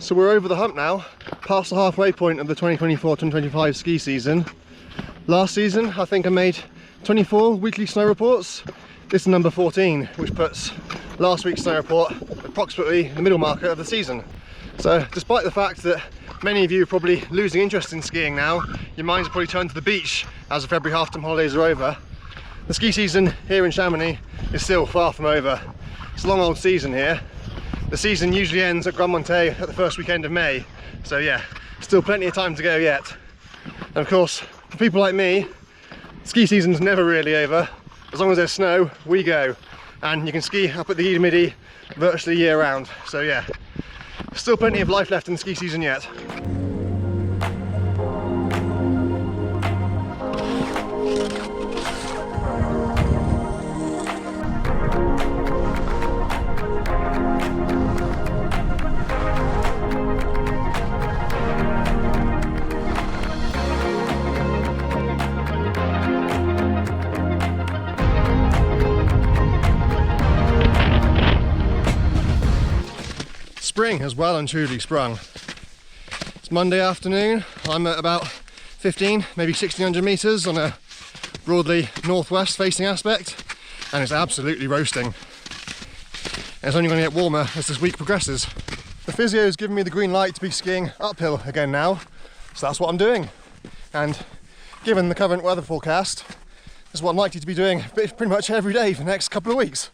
So we're over the hump now, past the halfway point of the 2024-2025 ski season. Last season, I think I made 24 weekly snow reports. This is number 14, which puts last week's snow report approximately the middle marker of the season. So despite the fact that many of you are probably losing interest in skiing now, your minds are probably turned to the beach as the February half-term holidays are over, the ski season here in Chamonix is still far from over. It's a long old season here. The season usually ends at Grand Montée at the first weekend of May, so yeah, still plenty of time to go yet. And of course, for people like me, ski season's never really over. As long as there's snow, we go. And you can ski up at the Ida Midi virtually year round, so yeah, still plenty of life left in the ski season yet. Spring has well and truly sprung. It's Monday afternoon. I'm at about 15, maybe 1600 meters on a broadly northwest facing aspect, and it's absolutely roasting. And it's only going to get warmer as this week progresses. The physio has given me the green light to be skiing uphill again now, so that's what I'm doing. And given the current weather forecast, this is what I'm likely to be doing pretty much every day for the next couple of weeks.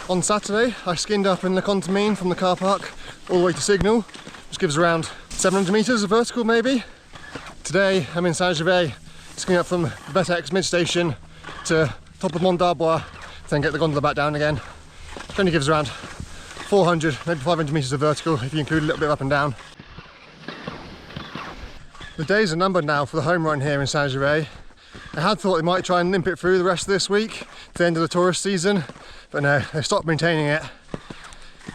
On Saturday, I skinned up in Le Contamine from the car park all the way to Signal, which gives around 700 meters of vertical maybe. Today, I'm in Saint-Gervais, skiing up from the Betex mid-station to top of Mont d'Arbois, then get the gondola back down again. It only gives around 400, maybe 500 meters of vertical if you include a little bit up and down. The days are numbered now for the home run here in Saint-Gervais. I had thought they might try and limp it through the rest of this week to the end of the tourist season, but no, they stopped maintaining it.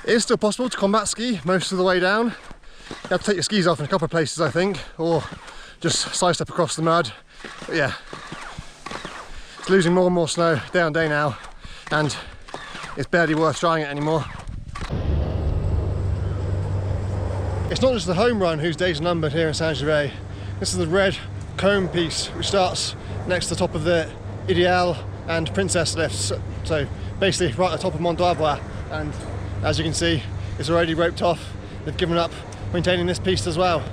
It is still possible to combat ski most of the way down. You have to take your skis off in a couple of places, I think, or just side-step across the mud. But yeah, it's losing more and more snow day on day now, and it's barely worth trying it anymore. It's not just the home run whose days are numbered here in Saint-Gervais. This is the red comb piece, which starts next to the top of the Ideal and Princess lifts, so basically right at the top of Mont d'Arbois, and as you can see, it's already roped off. They've given up maintaining this piece as well,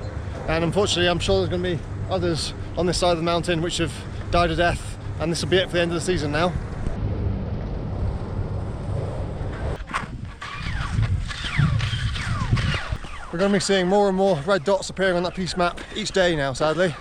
and unfortunately I'm sure there's going to be others on this side of the mountain which have died a death, and this will be it for the end of the season now. We're going to be seeing more and more red dots appearing on that piece map each day now, sadly.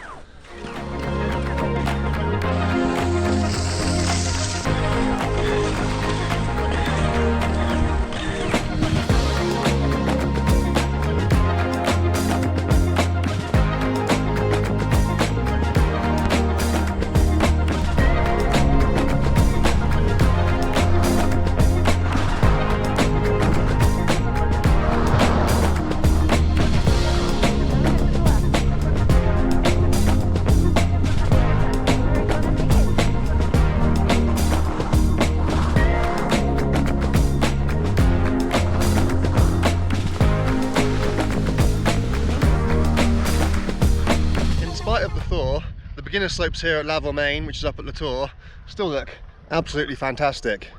The beginner slopes here at La Valmaine, which is up at La Tour, still look absolutely fantastic.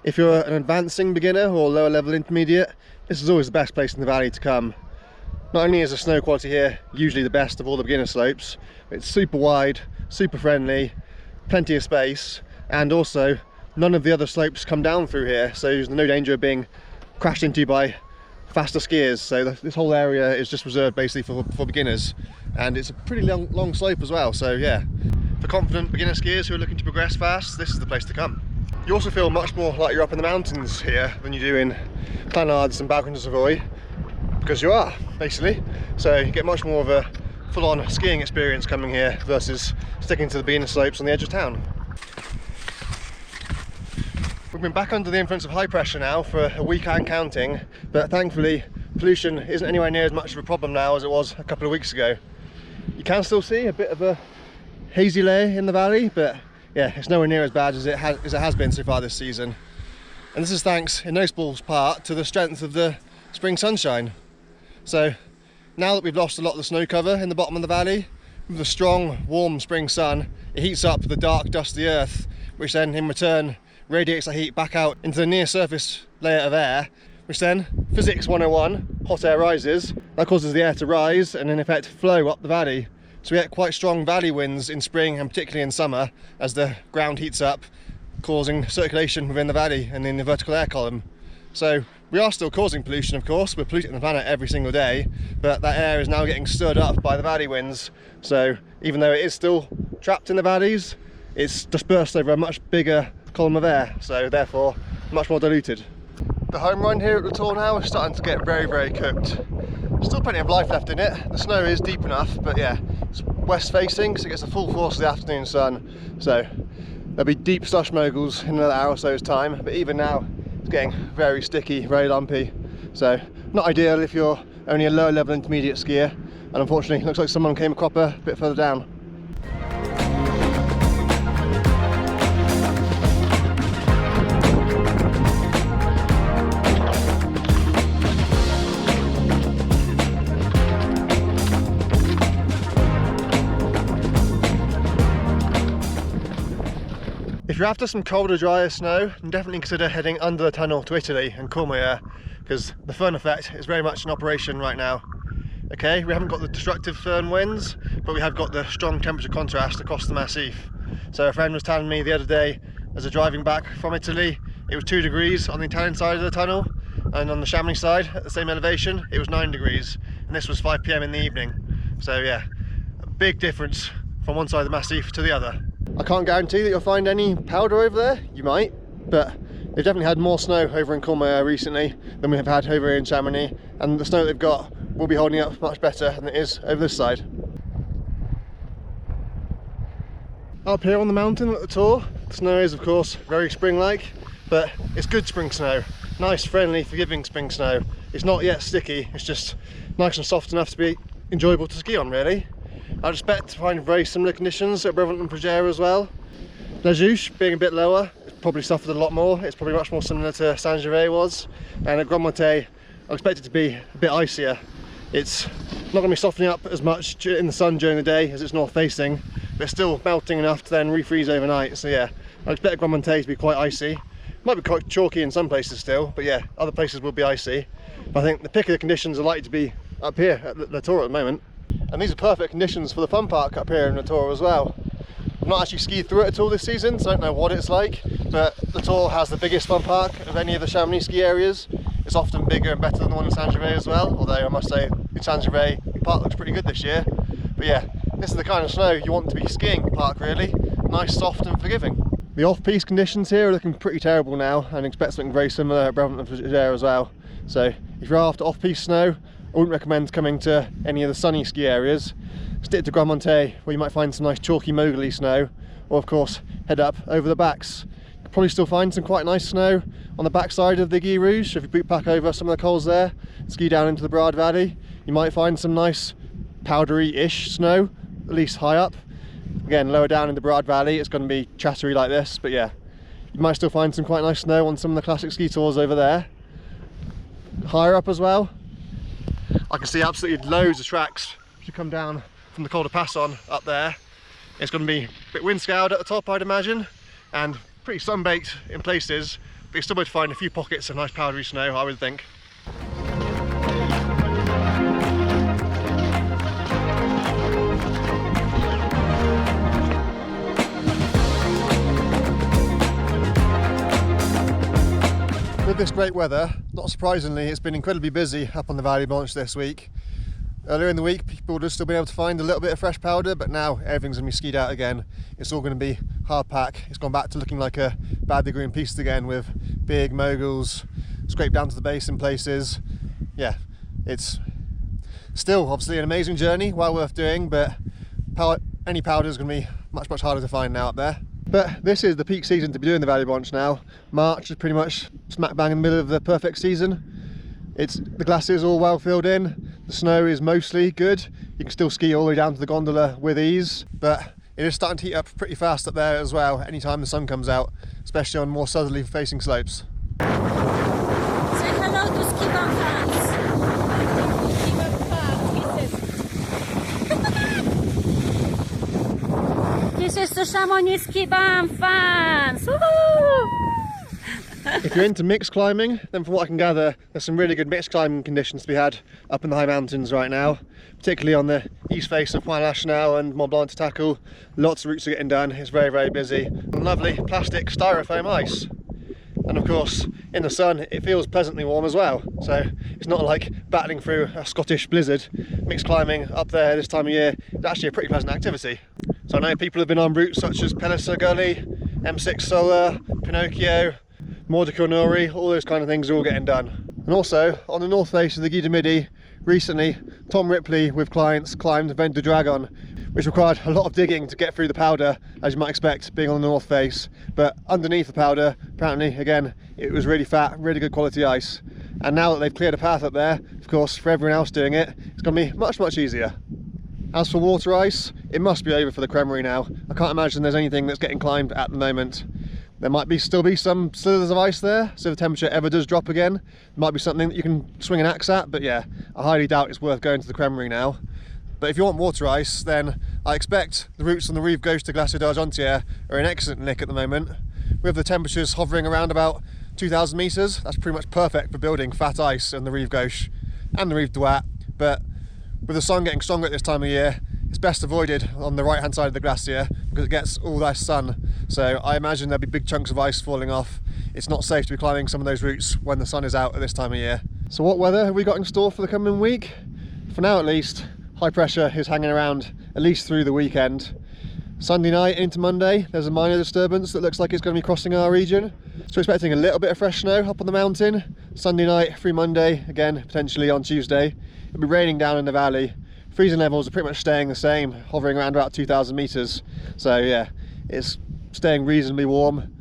If you're an advancing beginner or lower level intermediate, this is always the best place in the valley to come. Not only is the snow quality here usually the best of all the beginner slopes, it's super wide, super friendly, plenty of space, and also none of the other slopes come down through here, so there's no danger of being crashed into by faster skiers. So this whole area is just reserved basically for beginners, and it's a pretty long slope as well, so yeah, for confident beginner skiers who are looking to progress fast, this is the place to come. You also feel much more like you're up in the mountains here than you do in Planards and Balcon de Savoy, because you are basically, so you get much more of a full-on skiing experience coming here versus sticking to the beginner slopes on the edge of town. We've been back under the influence of high pressure now for a week and counting, but thankfully pollution isn't anywhere near as much of a problem now as it was a couple of weeks ago. You can still see a bit of a hazy layer in the valley, but yeah, it's nowhere near as bad as it has been so far this season. And this is thanks, in no small part, to the strength of the spring sunshine. So now that we've lost a lot of the snow cover in the bottom of the valley, with the strong, warm spring sun, it heats up the dark, dusty earth, which then in return radiates the heat back out into the near surface layer of air, which then, physics 101, hot air rises. That causes the air to rise and in effect flow up the valley. So we get quite strong valley winds in spring and particularly in summer as the ground heats up, causing circulation within the valley and in the vertical air column. So we are still causing pollution, of course. We're polluting the planet every single day, but that air is now getting stirred up by the valley winds. So even though it is still trapped in the valleys, it's dispersed over a much bigger column of air, so therefore much more diluted. The home run here at the Tour now is starting to get very, very cooked. Still plenty of life left in it. The snow is deep enough, but yeah, it's west facing, so it gets the full force of the afternoon sun. So there'll be deep slush moguls in another hour or so's time, but even now it's getting very sticky, very lumpy. So not ideal if you're only a lower level intermediate skier, and unfortunately it looks like someone came a cropper a bit further down. If you're after some colder, drier snow, then definitely consider heading under the tunnel to Italy and Courmayeur, because the Föhn effect is very much in operation right now. Okay, we haven't got the destructive Föhn winds, but we have got the strong temperature contrast across the Massif. So a friend was telling me the other day, as we're driving back from Italy, it was 2 degrees on the Italian side of the tunnel, and on the Chamonix side, at the same elevation, it was 9 degrees, and this was 5 PM in the evening. So yeah, a big difference from one side of the Massif to the other. I can't guarantee that you'll find any powder over there. You might, but they've definitely had more snow over in Courmayeur recently than we have had over in Chamonix, and the snow they've got will be holding up much better than it is over this side. Up here on the mountain at the Tour, the snow is of course very spring-like, but it's good spring snow. Nice, friendly, forgiving spring snow. It's not yet sticky, it's just nice and soft enough to be enjoyable to ski on, really. I'd expect to find very similar conditions at Brevant and Progère as well. La Juche, being a bit lower, it's probably suffered a lot more. It's probably much more similar to Saint-Gervais was. And at Grand Montet, I expect it to be a bit icier. It's not going to be softening up as much in the sun during the day as it's north facing, but it's still melting enough to then refreeze overnight. So yeah, I expect Grand Montet to be quite icy. Might be quite chalky in some places still, but yeah, other places will be icy. But I think the pick of the conditions are likely to be up here at the Tour at the moment. And these are perfect conditions for the fun park up here in the Tour as well. I've not actually skied through it at all this season, so I don't know what it's like, but the Tour has the biggest fun park of any of the Chamonix ski areas. It's often bigger and better than the one in Saint-Gervais as well, although I must say in Saint-Gervais the park looks pretty good this year. But yeah, this is the kind of snow you want to be skiing the park, really. Nice, soft and forgiving. The off-piste conditions here are looking pretty terrible now, and expect something very similar at Brevant and Progère as well. So if you're after off-piste snow, I wouldn't recommend coming to any of the sunny ski areas. Stick to Grand Montet, where you might find some nice chalky mogully snow, or of course head up over the backs. You can probably still find some quite nice snow on the backside of the Guy Rouge. If you boot back over some of the cols there, ski down into the Brade Valley, you might find some nice powdery-ish snow, at least high up. Again, lower down in the Brade Valley, it's going to be chattery like this, but yeah, you might still find some quite nice snow on some of the classic ski tours over there. Higher up as well, I can see absolutely loads of tracks if you come down from the Col de Passon up there. It's going to be a bit wind scoured at the top, I'd imagine, and pretty sun-baked in places, but you're still going to find a few pockets of nice powdery snow, I would think. With this great weather, not surprisingly, it's been incredibly busy up on the Vallée Blanche this week. Earlier in the week, people would have still been able to find a little bit of fresh powder, but now everything's going to be skied out again. It's all going to be hard pack. It's gone back to looking like a bad degree in piste again, with big moguls scraped down to the base in places. Yeah, it's still obviously an amazing journey, well worth doing, but any powder is going to be much harder to find now up there. But this is the peak season to be doing the Vallée Blanche now. March is pretty much smack bang in the middle of the perfect season. The glaciers are all well filled in, the snow is mostly good. You can still ski all the way down to the gondola with ease, but it is starting to heat up pretty fast up there as well anytime the sun comes out, especially on more southerly facing slopes. Say hello to ski bum fans. Ski bum fans, This is the Chamonix ski bum fans. Woohoo! If you're into mixed climbing, then from what I can gather, there's some really good mixed climbing conditions to be had up in the high mountains right now, particularly on the east face of Pointe Lachenal and Mont Blanc to tackle. Lots of routes are getting done. It's very, very busy. And lovely plastic styrofoam ice. And of course, in the sun, it feels pleasantly warm as well. So it's not like battling through a Scottish blizzard. Mixed climbing up there this time of year is actually a pretty pleasant activity. So I know people have been on routes such as Pellicer Gully, M6 Solar, Pinocchio, Mordico Nori, all those kind of things are all getting done. And also, on the north face of the Guy de Midi, recently, Tom Ripley with clients climbed Vent du Dragon, which required a lot of digging to get through the powder, as you might expect, being on the north face. But underneath the powder, apparently, again, it was really fat, really good quality ice. And now that they've cleared a path up there, of course, for everyone else doing it, it's going to be much, much easier. As for water ice, it must be over for the Cremerie now. I can't imagine there's anything that's getting climbed at the moment. There might still be some slithers of ice there, so if the temperature ever does drop again, it might be something that you can swing an axe at, but yeah, I highly doubt it's worth going to the Cremerie now. But if you want water ice, then I expect the routes on the Rive Gauche to Glacier d'Argentière are in excellent nick at the moment. With the temperatures hovering around about 2,000 metres, that's pretty much perfect for building fat ice on the Rive Gauche and the Rive Droite. But with the sun getting stronger at this time of year, it's best avoided on the right hand side of the glacier because it gets all that sun. So I imagine there'll be big chunks of ice falling off. It's not safe to be climbing some of those routes when the sun is out at this time of year. So what weather have we got in store for the coming week? For now at least, high pressure is hanging around at least through the weekend. Sunday night into Monday, there's a minor disturbance that looks like it's going to be crossing our region. So expecting a little bit of fresh snow up on the mountain. Sunday night through Monday, again potentially on Tuesday. It'll be raining down in the valley. Freezing levels are pretty much staying the same, hovering around about 2,000 metres. So yeah, it's staying reasonably warm,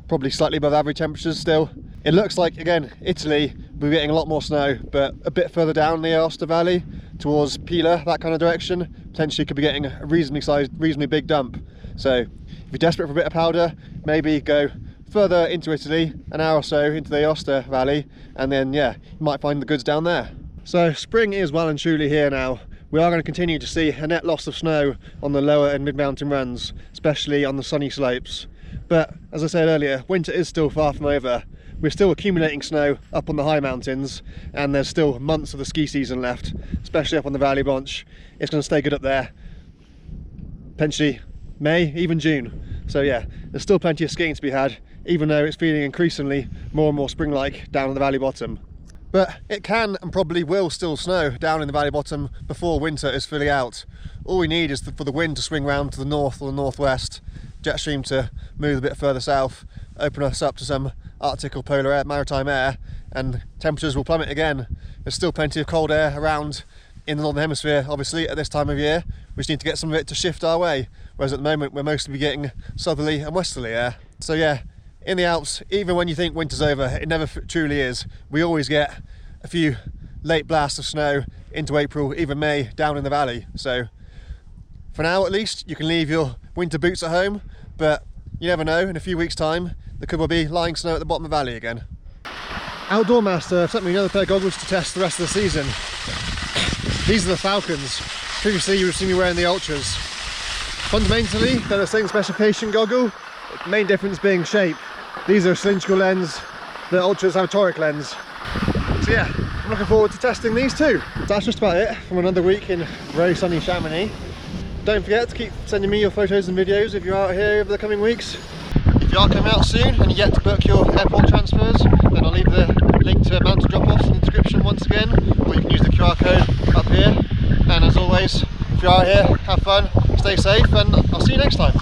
probably slightly above average temperatures still. It looks like, again, Italy will be getting a lot more snow, but a bit further down the Aosta Valley, towards Pila, that kind of direction, potentially could be getting a reasonably big dump. So if you're desperate for a bit of powder, maybe go further into Italy, an hour or so into the Aosta Valley, and then yeah, you might find the goods down there. So spring is well and truly here now. We are going to continue to see a net loss of snow on the lower and mid-mountain runs, especially on the sunny slopes. But as I said earlier, winter is still far from over. We're still accumulating snow up on the high mountains, and there's still months of the ski season left, especially up on the Valley Blanche. It's going to stay good up there, potentially May, even June. So yeah, there's still plenty of skiing to be had, even though it's feeling increasingly more and more spring-like down on the valley bottom. But it can and probably will still snow down in the valley bottom before winter is fully out. All we need is for the wind to swing round to the north or the northwest, jet stream to move a bit further south, open us up to some Arctic or polar air, maritime air, and temperatures will plummet again. There's still plenty of cold air around in the northern hemisphere, obviously, at this time of year. We just need to get some of it to shift our way, whereas at the moment we're mostly getting southerly and westerly air. So yeah, in the Alps, even when you think winter's over, it never truly is. We always get a few late blasts of snow into April, even May, down in the valley. So for now at least, you can leave your winter boots at home, but you never know, in a few weeks' time, there could well be lying snow at the bottom of the valley again. Outdoor Master sent me another pair of goggles to test the rest of the season. These are the Falcons. Previously you would have seen me wearing the Ultras. Fundamentally, they're the same specification goggle, the main difference being shape. These are a cylindrical lens, the Ultras have a toric lens. So yeah, I'm looking forward to testing these too. That's just about it from another week in very sunny Chamonix. Don't forget to keep sending me your photos and videos if you're out here over the coming weeks. If you are coming out soon and you yet to book your airport transfers, then I'll leave the link to mountain drop-offs in the description once again, or you can use the QR code up here. And as always, if you are here, have fun, stay safe, and I'll see you next time.